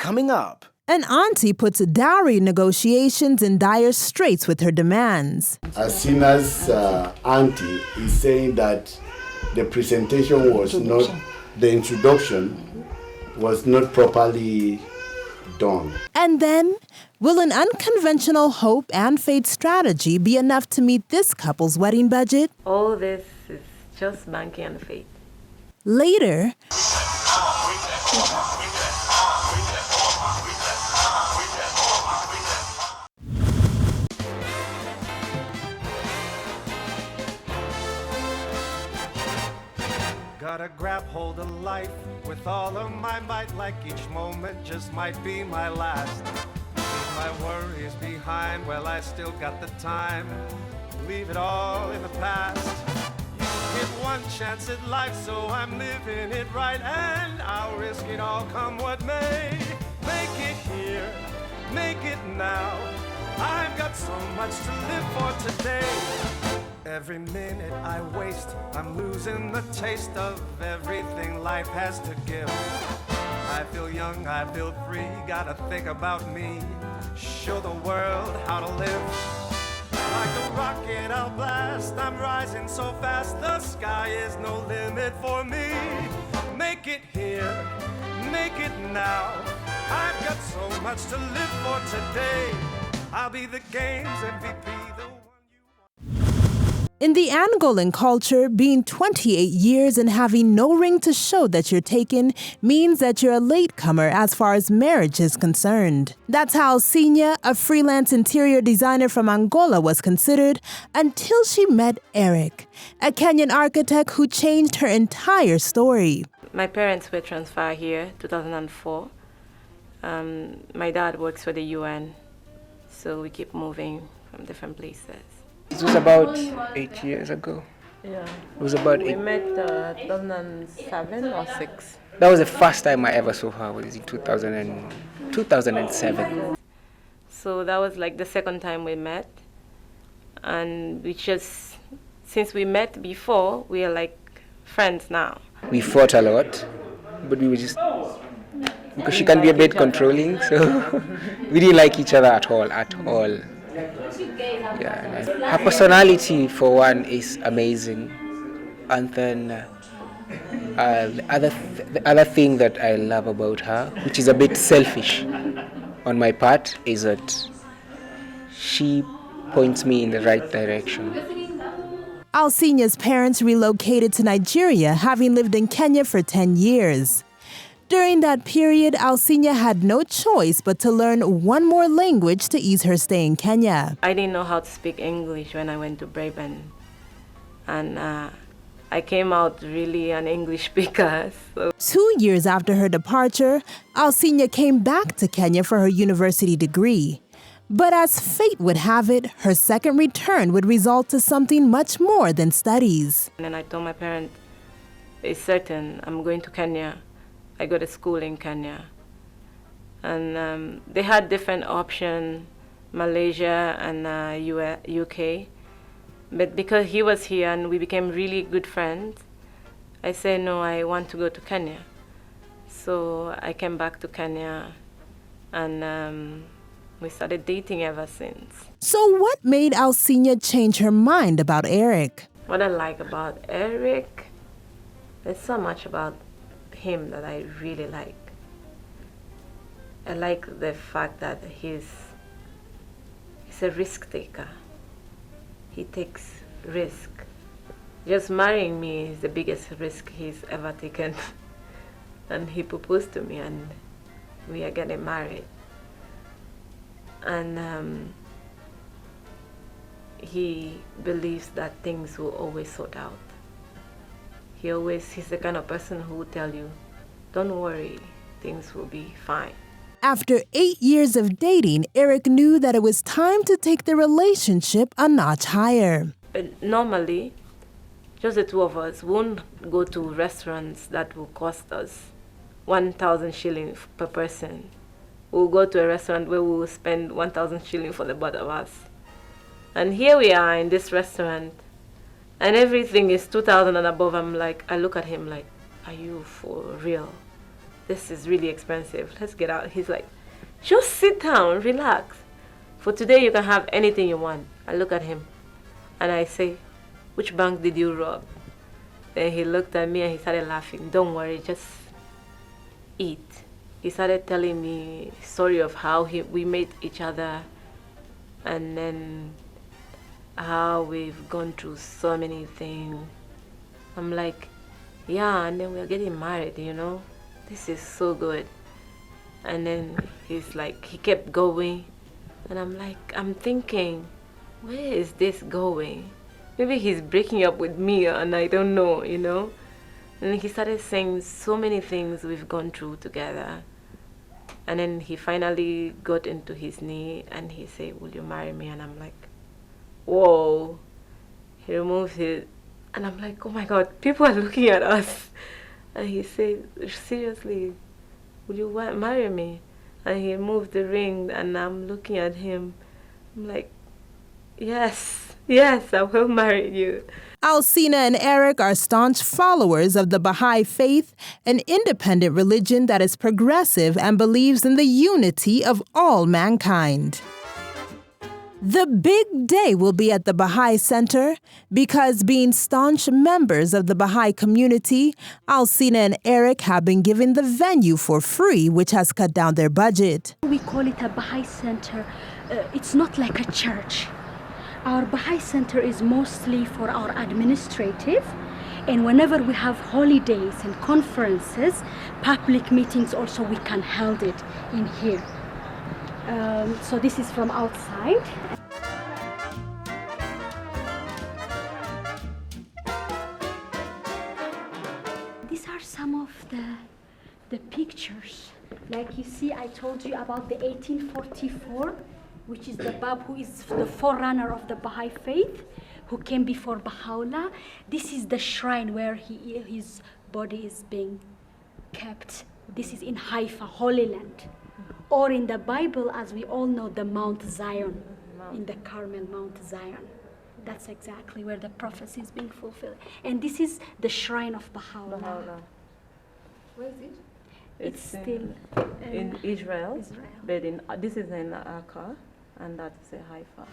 coming up. An auntie puts dowry negotiations in dire straits with her demands. Alcina's auntie is saying that the presentation was not, the introduction was not properly done. And then, will an unconventional hope and fate strategy be enough to meet this couple's wedding budget? All this is just banking on fate. Later, Gotta grab hold of life with all of my might, like each moment just might be my last. Leave my worries behind, well, I still got the time. Leave it all in the past. You get one chance at life, so I'm living it right, and I'll risk it all come what may. Make it here, make it now. I've got so much to live for today. Every minute I waste, I'm losing the taste of everything life has to give. I feel young, I feel free, gotta think about me. Show the world how to live. Like a rocket I'll blast, I'm rising so fast, the sky is no limit for me. Make it here, make it now. I've got so much to live for today. I'll be the game's MVP, the one you want. in the Angolan culture, being 28 years and having no ring to show that you're taken means that you're a latecomer as far as marriage is concerned. That's how Alcina, a freelance interior designer from Angola, was considered until she met Erick, a Kenyan architect who changed her entire story. My parents were transferred here 2004. My dad works for the UN, so we keep moving from different places. It was about 8 years ago. Yeah. It was about We 8. met 2007 or 6. That was the first time I ever saw her. Was in 2007. So that was like the second time we met. And we just, since we met before, we are like friends now. We fought a lot, but we were just, because she can be a bit controlling, so we didn't like each other at all. Yeah, her personality, for one, is amazing. And then the other thing that I love about her, which is a bit selfish on my part, is that she points me in the right direction. Alcina's parents relocated to Nigeria, having lived in Kenya for 10 years. During that period, Alcina had no choice but to learn one more language to ease her stay in Kenya. I didn't know how to speak English when I went to Braben. And I came out really an English speaker. So. 2 years after her departure, Alcina came back to Kenya for her university degree. But as fate would have it, her second return would result to something much more than studies. And then I told my parents, it's certain, I'm going to Kenya. I go to school in Kenya. And they had different options, Malaysia and UK. But because he was here and we became really good friends, I said, no, I want to go to Kenya. So I came back to Kenya and we started dating ever since. So what made Alcina change her mind about Erick? What I like about Erick, there's so much about him that I really like. I like the fact that he's a risk taker. He takes risk. Just marrying me is the biggest risk he's ever taken. And he proposed to me and we are getting married. And he believes that things will always sort out. He's the kind of person who will tell you, don't worry, things will be fine. After 8 years of dating, Erick knew that it was time to take the relationship a notch higher. Normally, just the two of us won't go to restaurants that will cost us 1,000 shillings per person. We'll go to a restaurant where we will spend 1,000 shillings for the both of us. And here we are in this restaurant, and everything is 2,000 and above. I look at him like, are you for real? this is really expensive. Let's get out. He's like, just sit down, relax. For today, you can have anything you want. I look at him and I say, which bank did you rob? Then he looked at me and he started laughing. Don't worry, just eat. He started telling me story of how we met each other, and then how we've gone through so many things. I'm like, yeah, and then we're getting married, you know? This is so good. And then he's like, he kept going. And I'm like, I'm thinking, where is this going? Maybe he's breaking up with me and I don't know, you know? And he started saying so many things we've gone through together. And then he finally got into his knee and he said, will you marry me? And I'm like, whoa. He removed his, and I'm like, oh my God, people are looking at us. And he said, seriously, will you marry me? And he moved the ring and I'm looking at him. I'm like, yes, I will marry you. Alcina and Erick are staunch followers of the Baha'i Faith, an independent religion that is progressive and believes in the unity of all mankind. The big day will be at the Baha'i Center because, being staunch members of the Baha'i community, Alcina and Erick have been given the venue for free, which has cut down their budget. We call it a Baha'i Center. It's not like a church. Our Baha'i Center is mostly for our administrative, and whenever we have holidays and conferences, public meetings also, we can hold it in here. So this is from outside. These are some of the pictures. Like you see, I told you about the 1844, which is the Bab who is the forerunner of the Baha'i faith, who came before Baha'u'llah. This is the shrine where his body is being kept. This is in Haifa, Holy Land. Or in the Bible, as we all know, the Mount Zion, in the Carmel, Mount Zion. That's exactly where the prophecy is being fulfilled. And this is the shrine of Baha'u'llah. Where is it? It's still in Israel. But this is in Akka, and that's Haifa.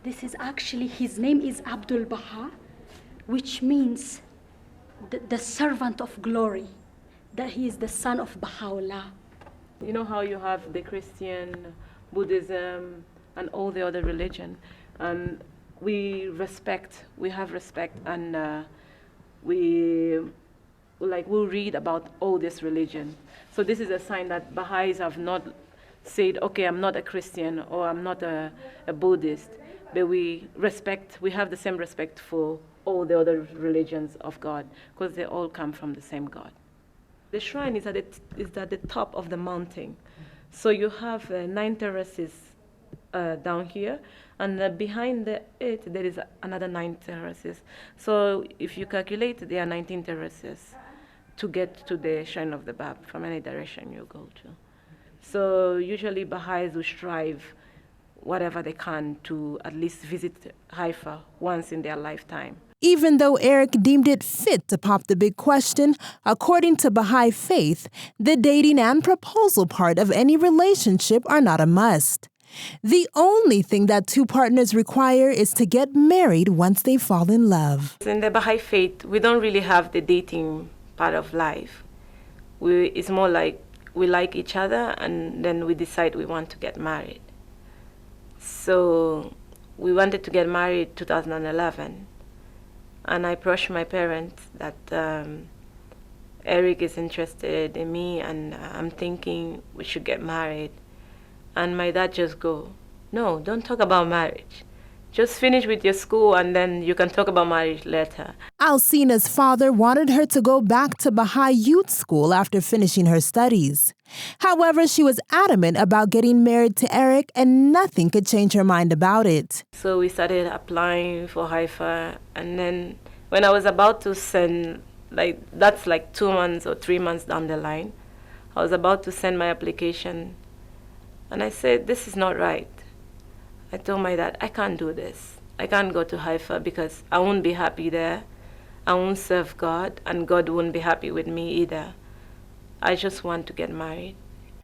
This is actually, his name is Abdul Baha, which means the servant of glory, that he is the son of Baha'u'llah. You know how you have the Christian, Buddhism, and all the other religion, and we have respect, and we'll read about all this religion. So this is a sign that Baha'is have not said, okay, I'm not a Christian or I'm not a Buddhist, but we have the same respect for all the other religions of God, because they all come from the same God. The shrine is at the top of the mountain. So you have 9 terraces down here, and behind it there is another 9 terraces. So if you calculate, there are 19 terraces to get to the shrine of the Bab from any direction you go to. So usually Baha'is will strive whatever they can to at least visit Haifa once in their lifetime. Even though Erick deemed it fit to pop the big question, according to Baha'i faith, the dating and proposal part of any relationship are not a must. The only thing that 2 partners require is to get married once they fall in love. In the Baha'i faith, we don't really have the dating part of life. It's more like we like each other and then we decide we want to get married. So we wanted to get married 2011. And I approached my parents that Erick is interested in me and I'm thinking we should get married. And my dad just go, no, don't talk about marriage. Just finish with your school and then you can talk about marriage later. Alcina's father wanted her to go back to Baha'i youth school after finishing her studies. However, she was adamant about getting married to Erick and nothing could change her mind about it. So we started applying for Haifa, and then when I was about to send, that's 2 months or 3 months down the line, I was about to send my application and I said, this is not right. I told my dad, I can't do this. I can't go to Haifa because I won't be happy there. I won't serve God, and God won't be happy with me either. I just want to get married.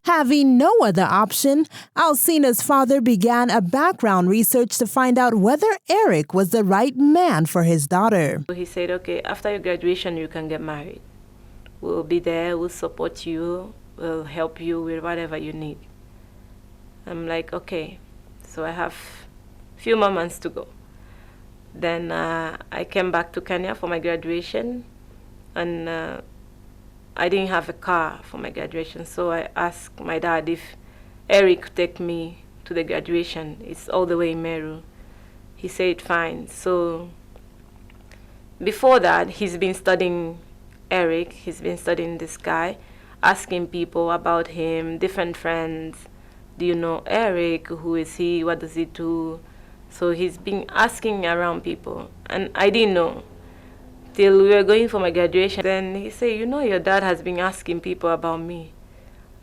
Having no other option, Alcina's father began a background research to find out whether Erick was the right man for his daughter. So he said, okay, after your graduation, you can get married. We'll be there, we'll support you, we'll help you with whatever you need. I'm like, okay. So I have a few more months to go. Then I came back to Kenya for my graduation, and I didn't have a car for my graduation, so I asked my dad if Erick could take me to the graduation. It's all the way in Meru. He said fine. So before that, he's been studying Erick. He's been studying this guy, asking people about him, different friends. Do you know Erick? Who is he? What does he do? So he's been asking around people, and I didn't know. Till we were going for my graduation. Then he said, you know, your dad has been asking people about me.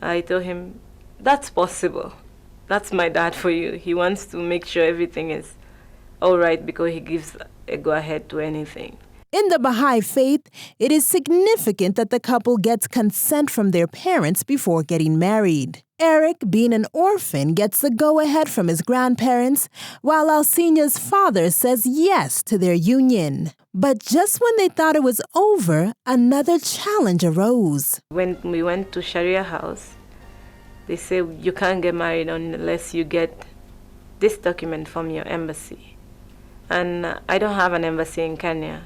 I told him, that's possible. That's my dad for you. He wants to make sure everything is all right because he gives a go-ahead to anything. In the Baha'i faith, it is significant that the couple gets consent from their parents before getting married. Erick, being an orphan, gets the go-ahead from his grandparents, while Alcina's father says yes to their union. But just when they thought it was over, another challenge arose. When we went to Sharia house, they said you can't get married unless you get this document from your embassy. And I don't have an embassy in Kenya.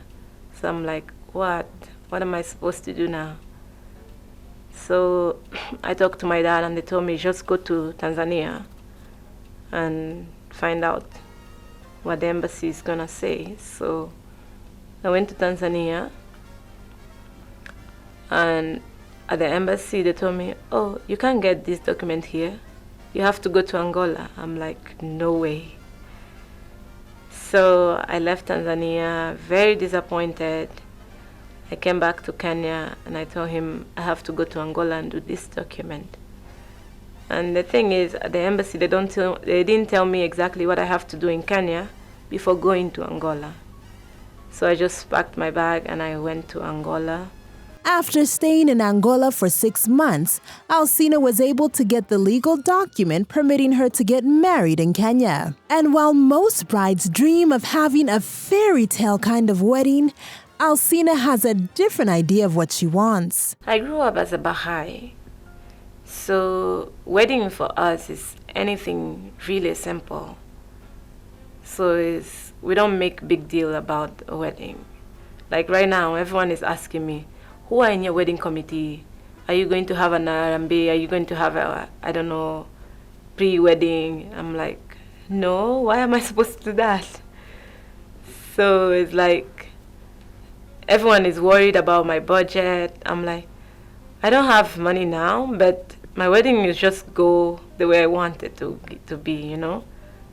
So I'm like, what? What am I supposed to do now? So I talked to my dad and they told me just go to Tanzania and find out what the embassy is gonna say. So I went to Tanzania, and at the embassy they told me, oh, you can't get this document here. You have to go to Angola. I'm like, no way. So I left Tanzania very disappointed. I came back to Kenya and I told him I have to go to Angola and do this document. And the thing is, at the embassy they didn't tell me exactly what I have to do in Kenya before going to Angola. So I just packed my bag and I went to Angola. After staying in Angola for 6 months, Alcina was able to get the legal document permitting her to get married in Kenya. And while most brides dream of having a fairy tale kind of wedding, Alcina has a different idea of what she wants. I grew up as a Baha'i, so wedding for us is anything really simple. So we don't make big deal about a wedding. Like right now, everyone is asking me, who are in your wedding committee? Are you going to have an Arambe? Are you going to have a, I don't know, pre-wedding? I'm like, no, why am I supposed to do that? So it's like, everyone is worried about my budget. I'm like, I don't have money now, but my wedding is just go the way I want it to be, you know?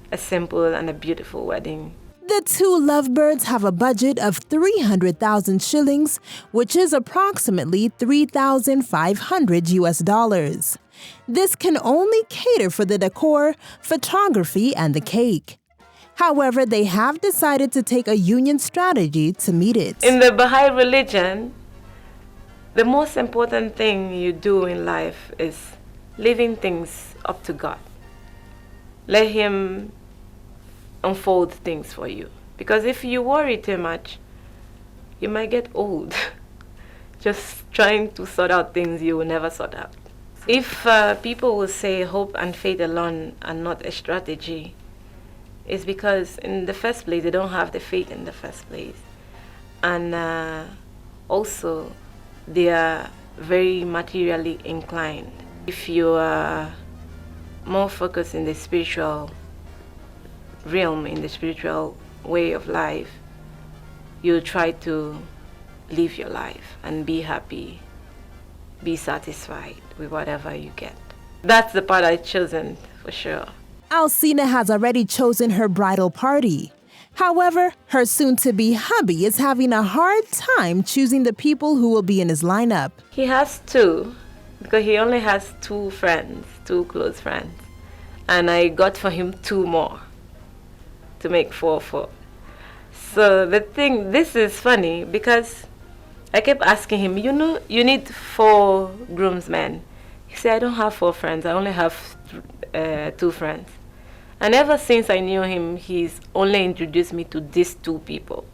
A simple and a beautiful wedding. The two lovebirds have a budget of 300,000 shillings, which is approximately 3,500 US dollars. This can only cater for the decor, photography, and the cake. However, they have decided to take a union strategy to meet it. In the Baha'i religion, the most important thing you do in life is leaving things up to God. Let Him unfold things for you. Because if you worry too much, you might get old. Just trying to sort out things you will never sort out. If people will say hope and faith alone are not a strategy, it's because in the first place, they don't have the faith in the first place. And also, they are very materially inclined. If you are more focused in the spiritual realm, in the spiritual way of life, you try to live your life and be happy, be satisfied with whatever you get. That's the part I've chosen for sure. Alcina has already chosen her bridal party. However, her soon-to-be hubby is having a hard time choosing the people who will be in his lineup. He has two, because he only has two friends, two close friends. And I got for him two more to make four. So this is funny because I kept asking him, you need 4 groomsmen. He said, I don't have 4 friends. I only have 2 friends. And ever since I knew him, he's only introduced me to these 2 people.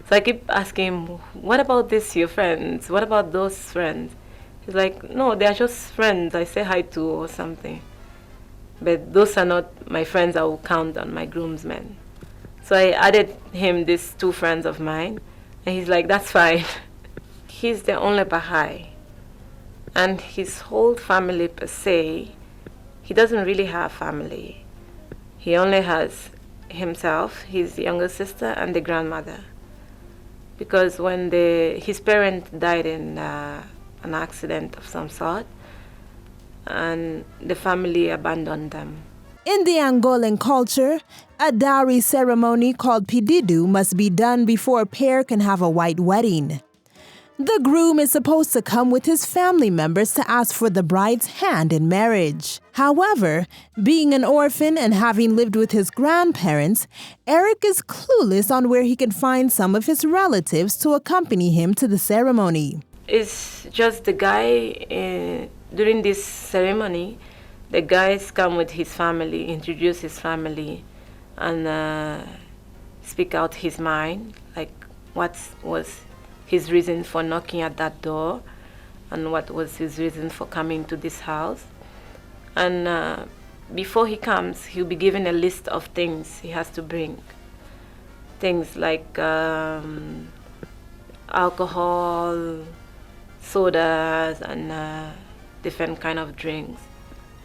So I keep asking him, what about your friends? What about those friends? He's like, no, they're just friends I say hi to or something. But those are not my friends I will count on my groomsmen. So I added him these 2 friends of mine. And he's like, that's fine. He's the only Baha'i. And his whole family per se, he doesn't really have family. He only has himself, his younger sister, and the grandmother. Because when his parents died in an accident of some sort, and the family abandoned them. In the Angolan culture, a dowry ceremony called pedido must be done before a pair can have a white wedding. The groom is supposed to come with his family members to ask for the bride's hand in marriage. However, being an orphan and having lived with his grandparents, Erick is clueless on where he can find some of his relatives to accompany him to the ceremony. It's just the guy, during this ceremony, the guys come with his family, introduce his family, and speak out his mind, like what was his reason for knocking at that door, and what was his reason for coming to this house. And before he comes, he'll be given a list of things he has to bring. Things like alcohol, sodas, and different kind of drinks,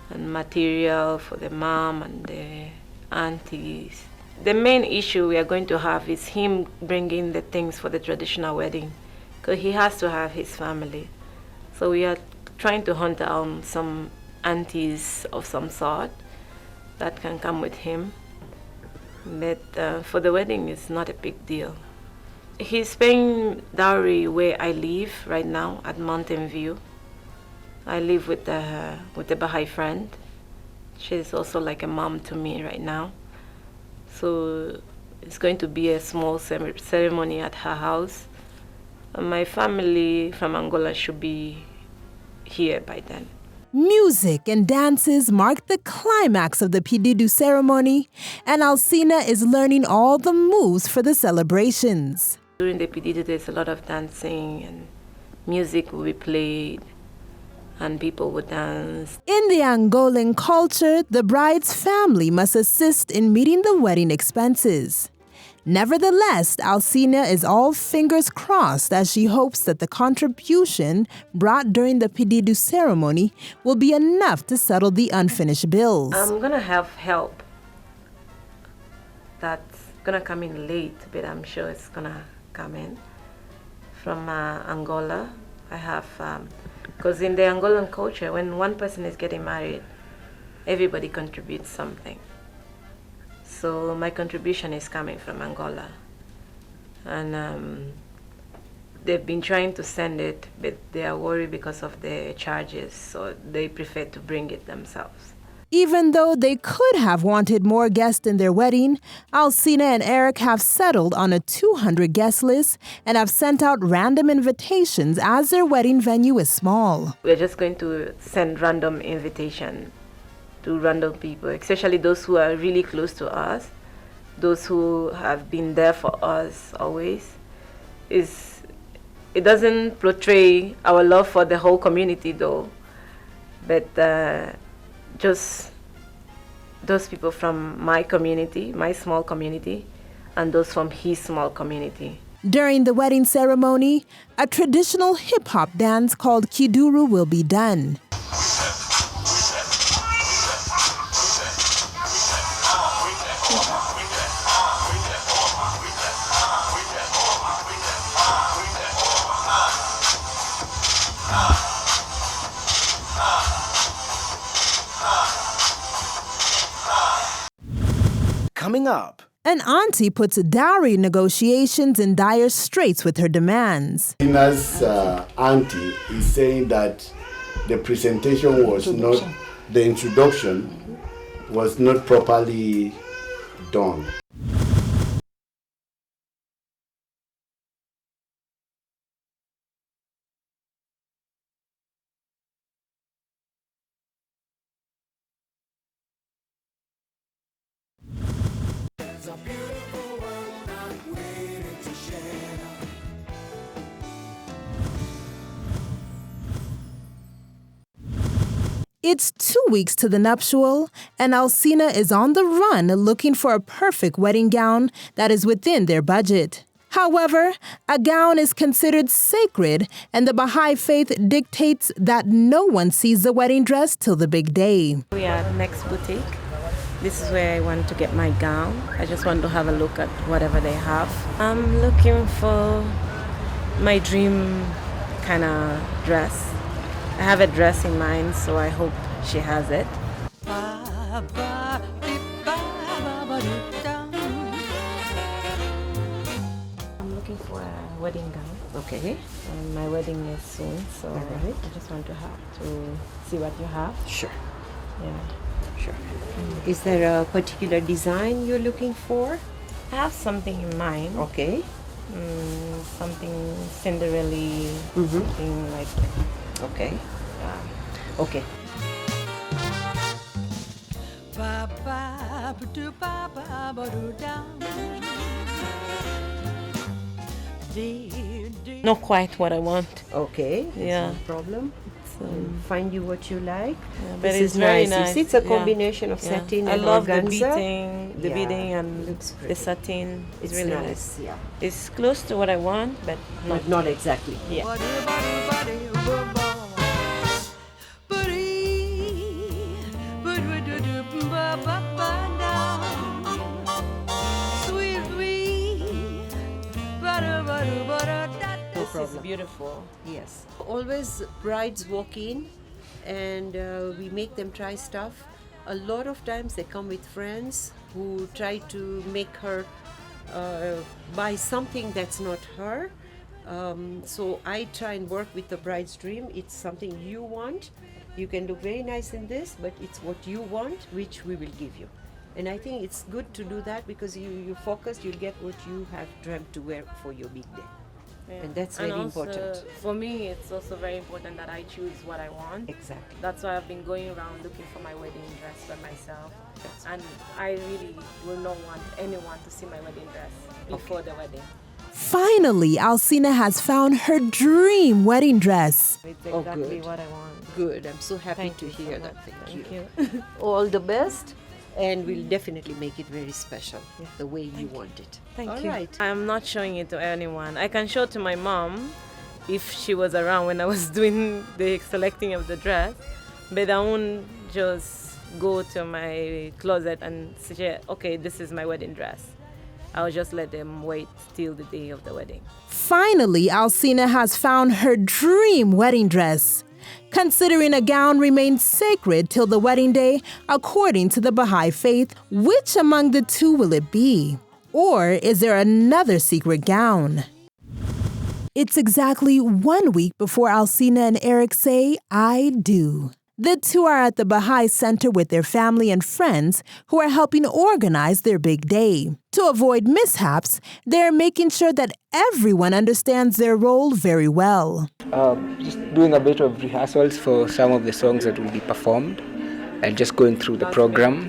and material for the mom and the aunties. The main issue we are going to have is him bringing the things for the traditional wedding, because he has to have his family. So we are trying to hunt down some aunties of some sort that can come with him. But for the wedding, it's not a big deal. He's paying dowry where I live right now at Mountain View. I live with the Baha'i friend. She's also like a mom to me right now. So it's going to be a small ceremony at her house. And my family from Angola should be here by then. Music and dances mark the climax of the pedido ceremony, and Alcina is learning all the moves for the celebrations. During the pedido, there's a lot of dancing, and music will be played, and people would dance. In the Angolan culture, the bride's family must assist in meeting the wedding expenses. Nevertheless, Alcina is all fingers crossed as she hopes that the contribution brought during the pedido ceremony will be enough to settle the unfinished bills. I'm going to have help that's going to come in late, but I'm sure it's going to come in from Angola. I have, because in the Angolan culture, when one person is getting married, everybody contributes something. So my contribution is coming from Angola. And they've been trying to send it, but they are worried because of the charges, so they prefer to bring it themselves. Even though they could have wanted more guests in their wedding, Alcina and Erick have settled on a 200 guest list and have sent out random invitations as their wedding venue is small. We're just going to send random invitations to random people, especially those who are really close to us, those who have been there for us always. It doesn't portray our love for the whole community though, but just those people from my community, my small community, and those from his small community. During the wedding ceremony, a traditional hip-hop dance called kiduru will be done. Coming up. An auntie puts dowry negotiations in dire straits with her demands. Alcina's auntie is saying that the presentation was not, the introduction was not properly done. a beautiful world I'm waiting to share. It's 2 weeks to the nuptial, and Alcina is on the run looking for a perfect wedding gown that is within their budget. However, a gown is considered sacred, and the Baha'i faith dictates that no one sees the wedding dress till the big day. We are at the next boutique. This is where I want to get my gown. I just want to have a look at whatever they have. I'm looking for my dream kind of dress. I have a dress in mind, so I hope she has it. I'm looking for a wedding gown. Okay. My wedding is soon, so Alright. I just want to see what you have. Sure. Yeah. Sure. Is there a particular design you're looking for? I have something in mind. Okay. Something Cinderella, something like Okay. Okay. not quite what I want. Okay. Yeah. No problem. So, Find you what you like. but This it's is very nice. You nice. see, it's a Yeah. combination of Yeah. satin I and love organza. the Yeah, beading and looks the pretty. satin. It's It's really nice. nice. Yeah. It's close to what I want, but not. But not exactly. Yeah. This is beautiful. Yes. Always brides walk in and we make them try stuff. A lot of times they come with friends who try to make her buy something that's not her. So I try and work with the bride's dream. It's something you want. You can look very nice in this, but it's what you want, which we will give you. And I think it's good to do that because you focus, you'll get what you have dreamt to wear for your big day. Yeah. And that's And very also, important. For me, it's also very important that I choose what I want. Exactly. That's why I've been going around looking for my wedding dress by myself. And I really will not want anyone to see my wedding dress before the wedding. Finally, Alcina has found her dream wedding dress. It's Oh, exactly good. what I want. Good. I'm so happy Thank to you so hear much. that. Thank Thank you. you. All the best, and we'll definitely make it very special, the way you want it. Thank All you. right. I'm not showing it to anyone. I can show it to my mom if she was around when I was doing the selecting of the dress, but I won't just go to my closet and say, okay, this is my wedding dress. I'll just let them wait till the day of the wedding. Finally, Alcina has found her dream wedding dress. Considering a gown remains sacred till the wedding day, according to the Baha'i faith, which among the two will it be? Or is there another secret gown? It's exactly 1 week before Alcina and Erick say, I do. The two are at the Baha'i Center with their family and friends who are helping organize their big day. To avoid mishaps, they're making sure that everyone understands their role very well. Just doing a bit of rehearsals for some of the songs that will be performed and just going through the program,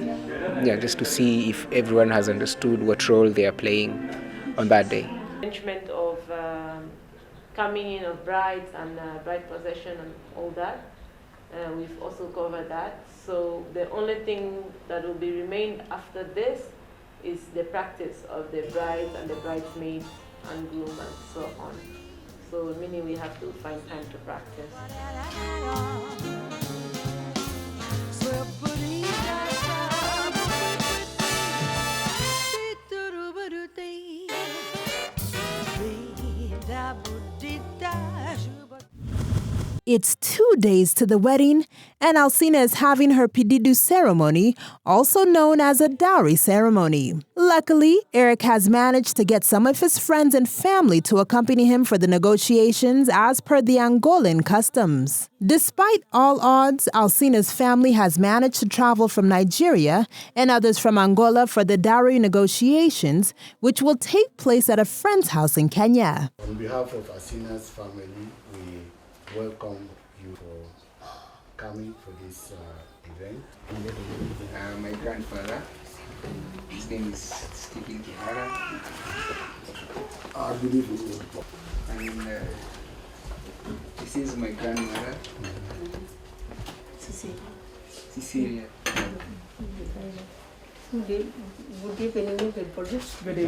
just to see if everyone has understood what role they are playing on that day. Arrangement of coming in of brides and bride procession and all that. We've also covered that. So the only thing that will be remained after this is the practice of the brides and the bridesmaids and groom and so on. So meaning we have to find time to practice. It's 2 days to the wedding, and Alcina is having her pididu ceremony, also known as a dowry ceremony. Luckily, Erick has managed to get some of his friends and family to accompany him for the negotiations as per the Angolan customs. Despite all odds, Alcina's family has managed to travel from Nigeria and others from Angola for the dowry negotiations, which will take place at a friend's house in Kenya. On behalf of Alcina's family, we welcome you for coming for this event. My grandfather, His name is Stephen Kihara. Good evening. And this is my grandmother, Cecilia. Good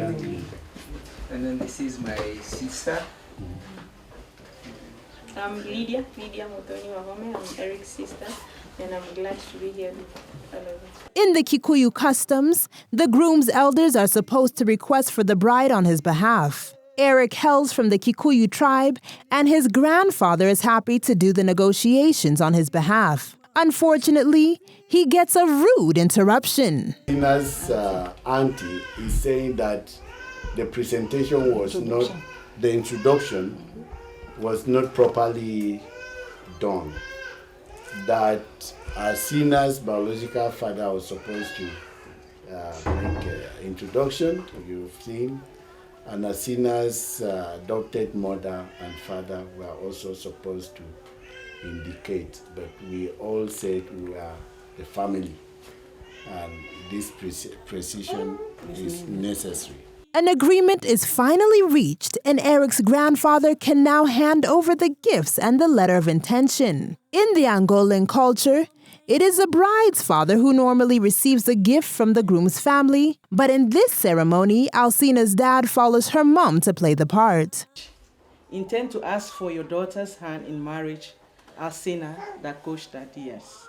evening. And then this is my sister. I'm Lydia Motoni Wahome. I'm Erick's sister, and I'm glad to be here with all of you. In the Kikuyu customs, the groom's elders are supposed to request for the bride on his behalf. Erick hails from the Kikuyu tribe, and his grandfather is happy to do the negotiations on his behalf. Unfortunately, he gets a rude interruption. Tina's auntie is saying that the presentation was not, the introduction was not properly done. That Alcina's biological father was supposed to make an introduction, you've seen, and Alcina's adopted mother and father were also supposed to indicate, but we all said we are the family, and this precision is necessary. An agreement is finally reached, and Erick's grandfather can now hand over the gifts and the letter of intention. In the Angolan culture, it is the bride's father who normally receives the gift from the groom's family, but in this ceremony, Alcina's dad follows her mom to play the part. Intend to ask for your daughter's hand in marriage, Alcina da Costa Diaz.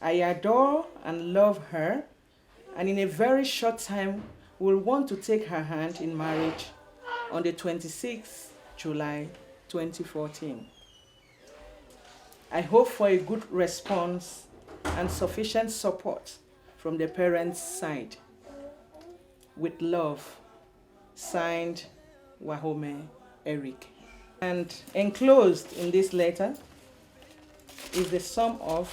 I adore and love her, and in a very short time will want to take her hand in marriage on the 26th July 2014. I hope for a good response and sufficient support from the parents' side. With love, signed Wahome Erick. And enclosed in this letter is the sum of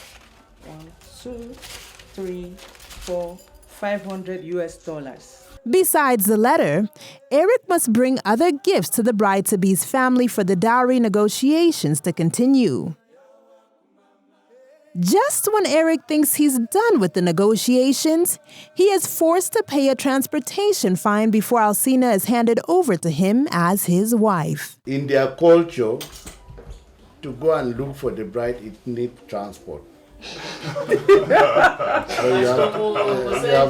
500 US dollars. Besides the letter, Erick must bring other gifts to the bride-to-be's family for the dowry negotiations to continue. Just when Erick thinks he's done with the negotiations, he is forced to pay a transportation fine before Alcina is handed over to him as his wife. In their culture, to go and look for the bride, it needs transport. So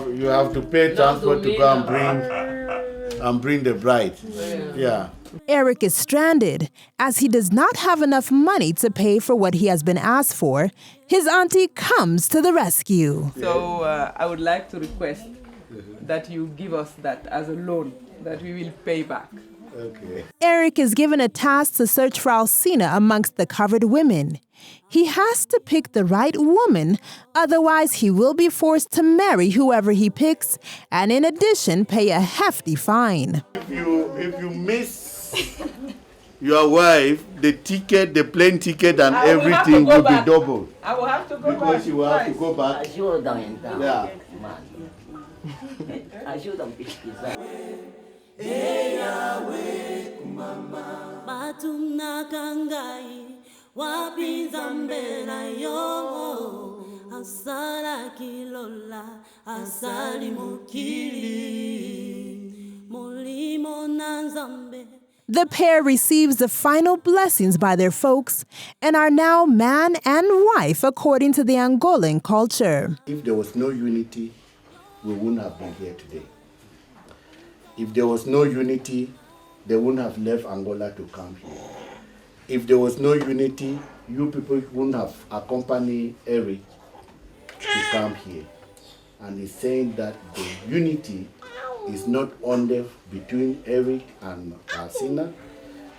you have to pay transport to go and bring the bride. Yeah. Erick is stranded as he does not have enough money to pay for what he has been asked for. His auntie comes to the rescue. So I would like to request that you give us that as a loan that we will pay back. Okay. Erick is given a task to search for Alcina amongst the covered women. He has to pick the right woman, otherwise he will be forced to marry whoever he picks, and in addition pay a hefty fine. If you miss your wife, the ticket, the plane ticket and everything will be doubled. I will have to go because back. you will have to go back. Yeah. Wapinza mbela yo asala kilola asali mukili mulimo nanzambe. The pair receives the final blessings by their folks and are now man and wife according to the Angolan culture. If there was no unity, we wouldn't have been here today. If there was no unity, they wouldn't have left Angola to come here. If there was no unity, you people wouldn't have accompanied Erick to come here. And he's saying that the unity is not only between Erick and Alcina.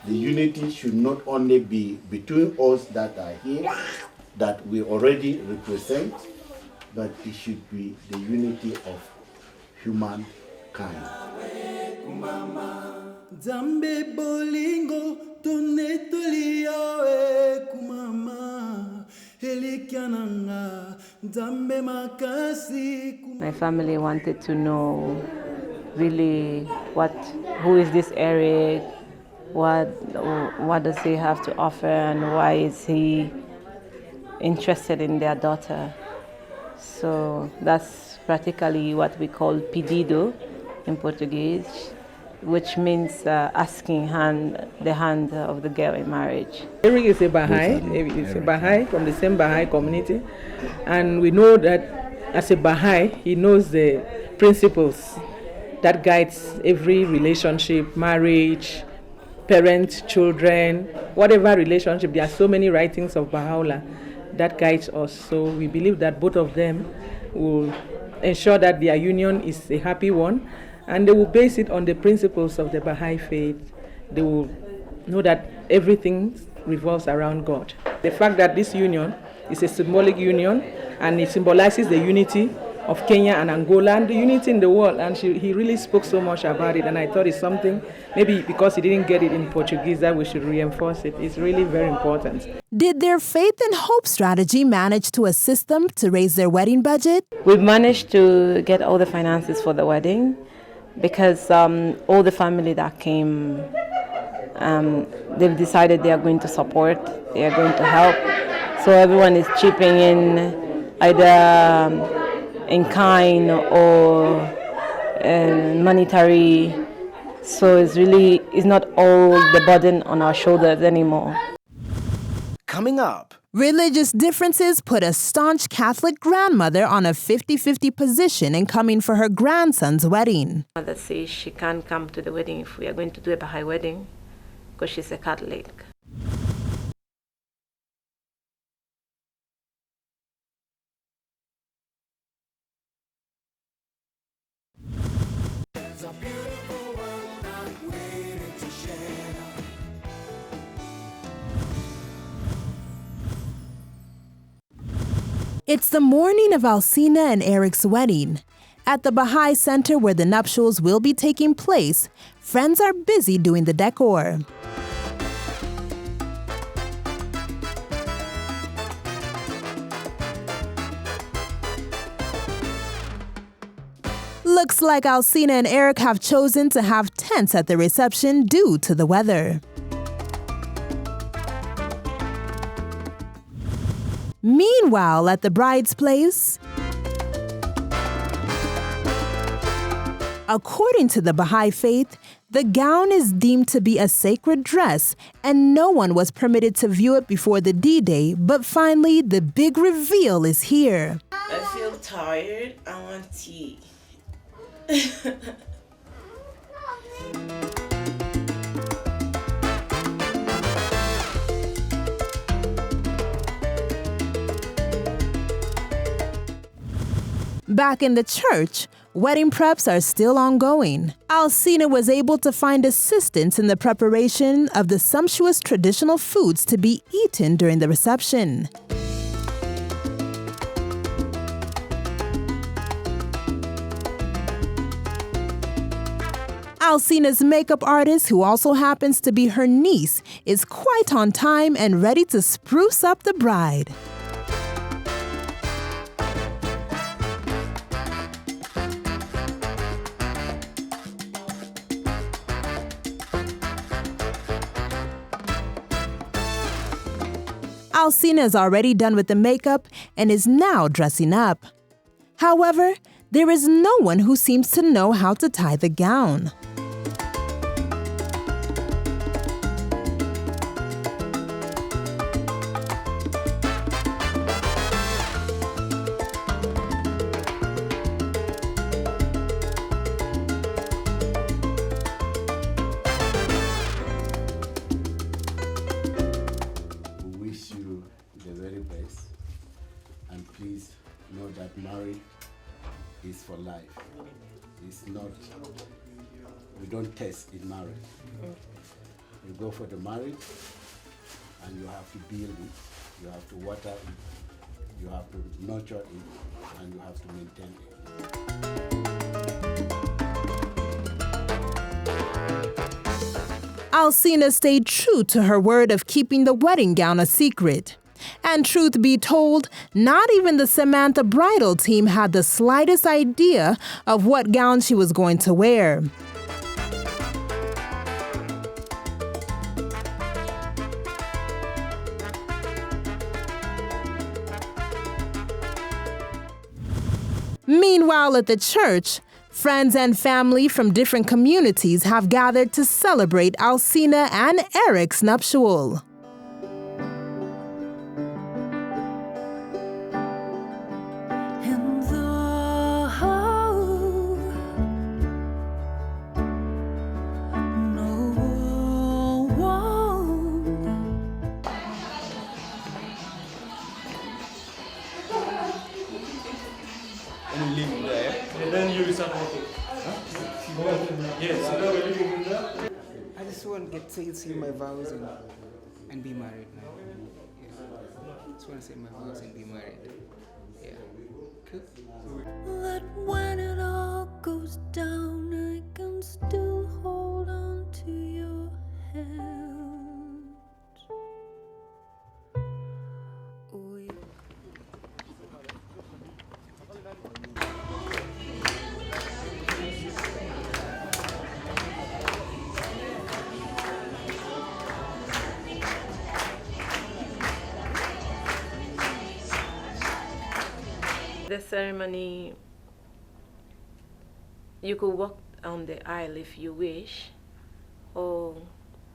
The unity should not only be between us that are here, that we already represent, but it should be the unity of humankind. Zambe bolingo tonetolio kumama helikiananga zambe makasi. My family wanted to know really who is this Erick, what does he have to offer, and why is he interested in their daughter. So that's practically what we call pedido in Portuguese, which means asking the hand of the girl in marriage. Erick is a Baha'i. He's a Baha'i from the same Baha'i community, and we know that as a Baha'i, he knows the principles that guides every relationship, marriage, parents, children, whatever relationship. There are so many writings of Baha'u'llah that guides us. So we believe that both of them will ensure that their union is a happy one, and they will base it on the principles of the Baha'i faith. They will know that everything revolves around God. The fact that this union is a symbolic union and it symbolizes the unity of Kenya and Angola and the unity in the world, and he really spoke so much about it, and I thought it's something, maybe because he didn't get it in Portuguese, that we should reinforce it. It's really very important. Did their faith and hope strategy manage to assist them to raise their wedding budget? We've managed to get all the finances for the wedding because all the family that came, they've decided they are going to support, they are going to help. So everyone is chipping in either in kind or monetary. So it's not all the burden on our shoulders anymore. Coming up, Religious differences put a staunch Catholic grandmother on a 50-50 position in coming for her grandson's wedding. Mother says she can't come to the wedding if we are going to do a Baha'i wedding because she's a Catholic. It's the morning of Alcina and Erick's wedding. At the Baha'i Center where the nuptials will be taking place, friends are busy doing the decor. Looks like Alcina and Erick have chosen to have tents at the reception due to the weather. Meanwhile, at the bride's place, according to the Baha'i faith, the gown is deemed to be a sacred dress, and no one was permitted to view it before the D-Day, but finally, the big reveal is here. I feel tired. I want tea. Back in the church, wedding preps are still ongoing. Alcina was able to find assistance in the preparation of the sumptuous traditional foods to be eaten during the reception. Alcina's makeup artist, who also happens to be her niece, is quite on time and ready to spruce up the bride. Alcina is already done with the makeup and is now dressing up. However, there is no one who seems to know how to tie the gown. Please know that marriage is for life. It's not, we don't test in marriage. You go for the marriage and you have to build it, you have to water it, you have to nurture it, and you have to maintain it. Alcina stayed true to her word of keeping the wedding gown a secret. And truth be told, not even the Samantha bridal team had the slightest idea of what gown she was going to wear. Meanwhile, at the church, friends and family from different communities have gathered to celebrate Alcina and Erick's nuptial. And you leave there, and then you start walking. Yes. I just want to get to see my vows and be married now. Yeah. I just want to say my vows and be married. Yeah. Cool. That when it all goes down, I can still hold on to your hand. The ceremony, you could walk on the aisle if you wish, or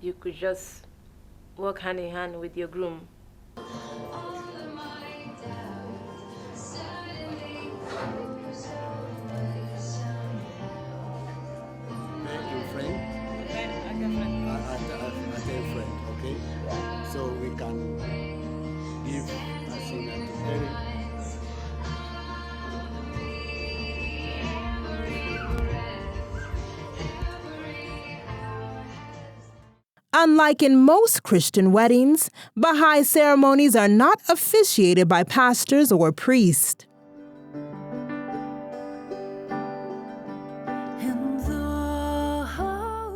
you could just walk hand in hand with your groom. Friend, okay? So we can give Alcina to Erick. Unlike in most Christian weddings, Baha'i ceremonies are not officiated by pastors or priests.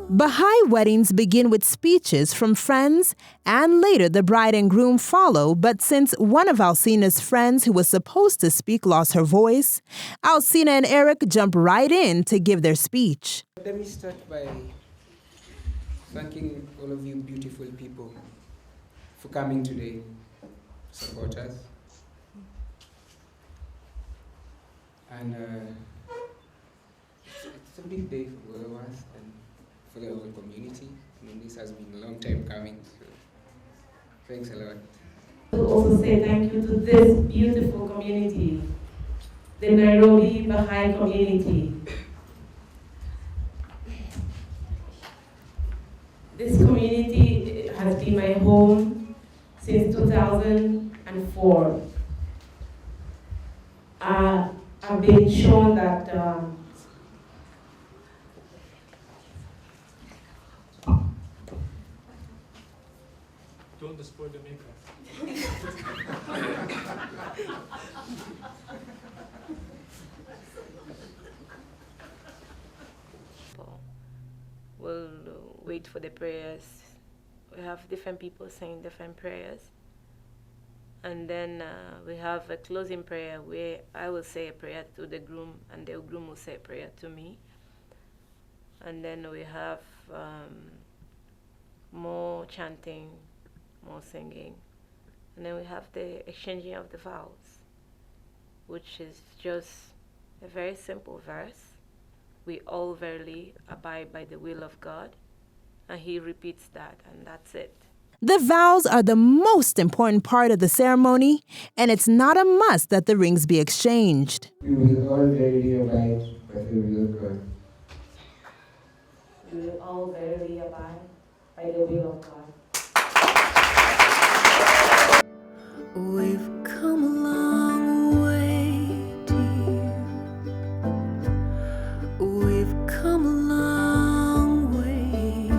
Baha'i weddings begin with speeches from friends, and later the bride and groom follow, but since one of Alcina's friends who was supposed to speak lost her voice, Alcina and Erick jump right in to give their speech. Let me start by thanking all of you beautiful people for coming today to support us. And it's a big day for all of us and for the whole community. I mean, this has been a long time coming, so thanks a lot. I will also say thank you to this beautiful community, the Nairobi Baha'i community. This community has been my home since 2004. I've been shown that Don't destroy the makeup. We'll wait for the prayers. We have different people saying different prayers. And then we have a closing prayer where I will say a prayer to the groom and the groom will say a prayer to me. And then we have more chanting, more singing. And then we have the exchanging of the vows, which is just a very simple verse. We all verily abide by the will of God. And he repeats that, and that's it. The vows are the most important part of the ceremony, and it's not a must that the rings be exchanged. We will all verily abide by the will of God. We will all verily abide by the will of God. We've come a long way, dear. We've come a long way.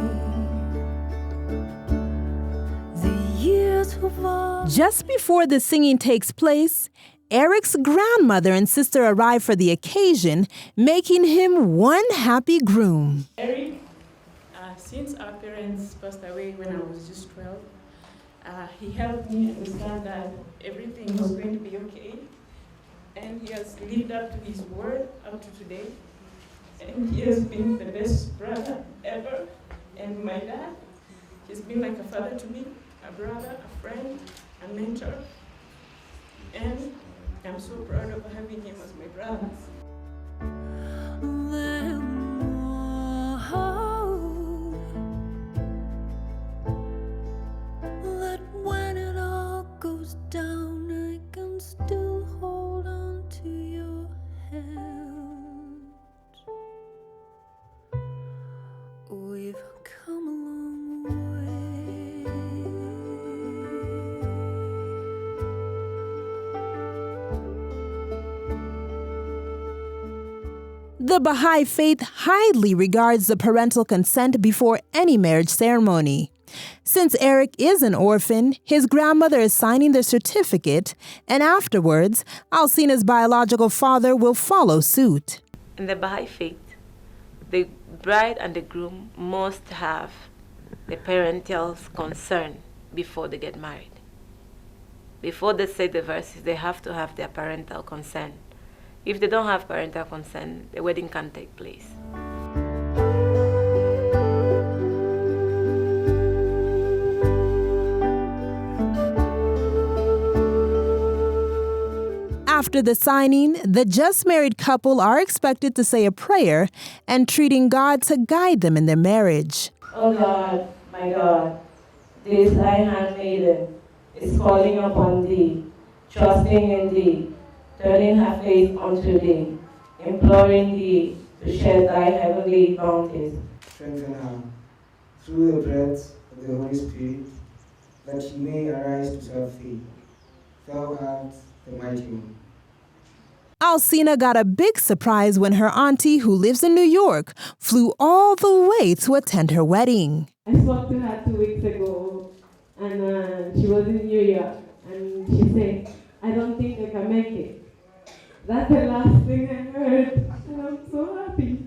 The years have all... Just before the singing takes place, Erick's grandmother and sister arrive for the occasion, making him one happy groom. Erick, since our parents passed away when I was just 12, he helped me understand that everything was going to be okay. And he has lived up to his word up to today. And he has been the best brother ever. And my dad, he's been like a father to me, a brother, a friend, a mentor. And I'm so proud of having him as my brother. That when it all goes down, I can still hold on to your hand. We've come a long way. The Baha'i faith highly regards the parental consent before any marriage ceremony. Since Erick is an orphan, his grandmother is signing the certificate, and afterwards, Alcina's biological father will follow suit. In the Baha'i faith, the bride and the groom must have the parental consent before they get married. Before they say the verses, they have to have their parental consent. If they don't have parental consent, the wedding can't take place. After the signing, the just married couple are expected to say a prayer and treating God to guide them in their marriage. Oh Lord, my God, this thy handmaiden is calling upon thee, trusting in thee, turning her face unto thee, imploring thee to shed thy heavenly bounties. Strengthen her through the breath of the Holy Spirit, that she may arise to serve thee. Thou art the mighty one. Alcina got a big surprise when her auntie, who lives in New York, flew all the way to attend her wedding. I spoke to her 2 weeks ago, and she was in New York, and she said, I don't think I can make it. That's the last thing I heard, and I'm so happy.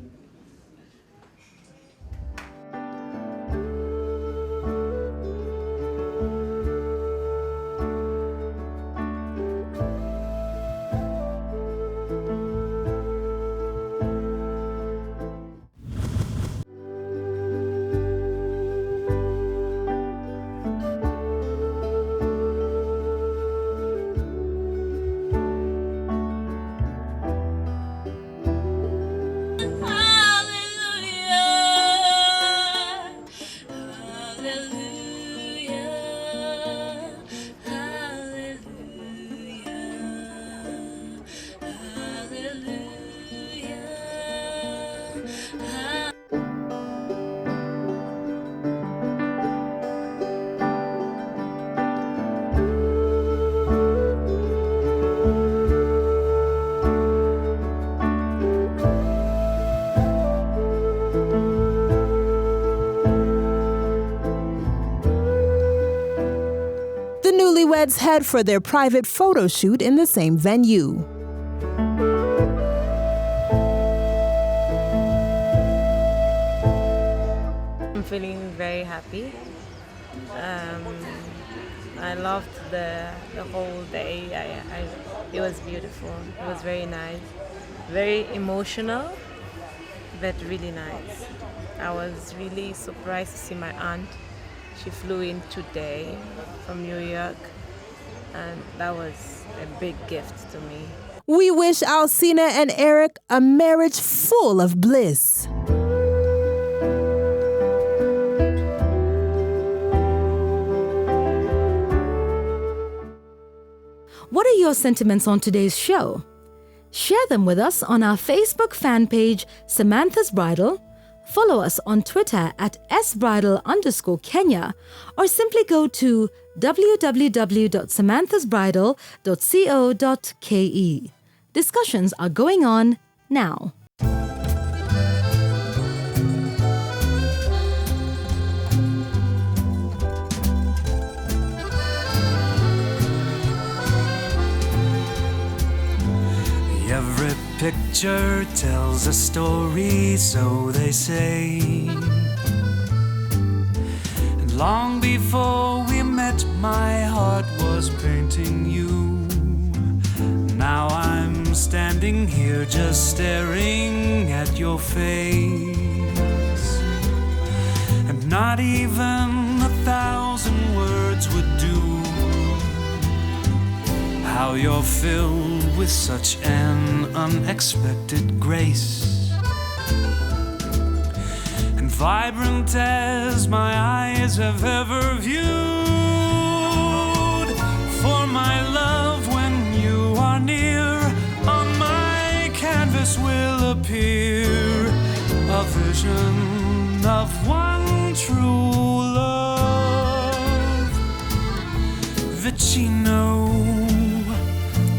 Newlyweds head for their private photo shoot in the same venue. I'm feeling very happy. I loved the whole day. It was beautiful. It was very nice, very emotional, but really nice. I was really surprised to see my aunt. She flew in today from New York, and that was a big gift to me. We wish Alcina and Erick a marriage full of bliss. What are your sentiments on today's show? Share them with us on our Facebook fan page, Samantha's Bridal. Follow us on Twitter at sbridal_Kenya, or simply go to www.samanthasbridal.co.ke. Discussions are going on now. Every picture tells a story, so they say. And long before we met, my heart was painting you. Now I'm standing here just staring at your face. And not even 1,000 words would do. how you're filled with such an unexpected grace, and vibrant as my eyes have ever viewed. For my love, when you are near, on my canvas will appear a vision of one true love. Vicino,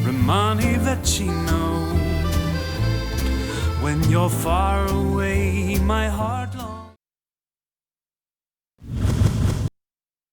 Rimani Vicino. When you're far away, my heart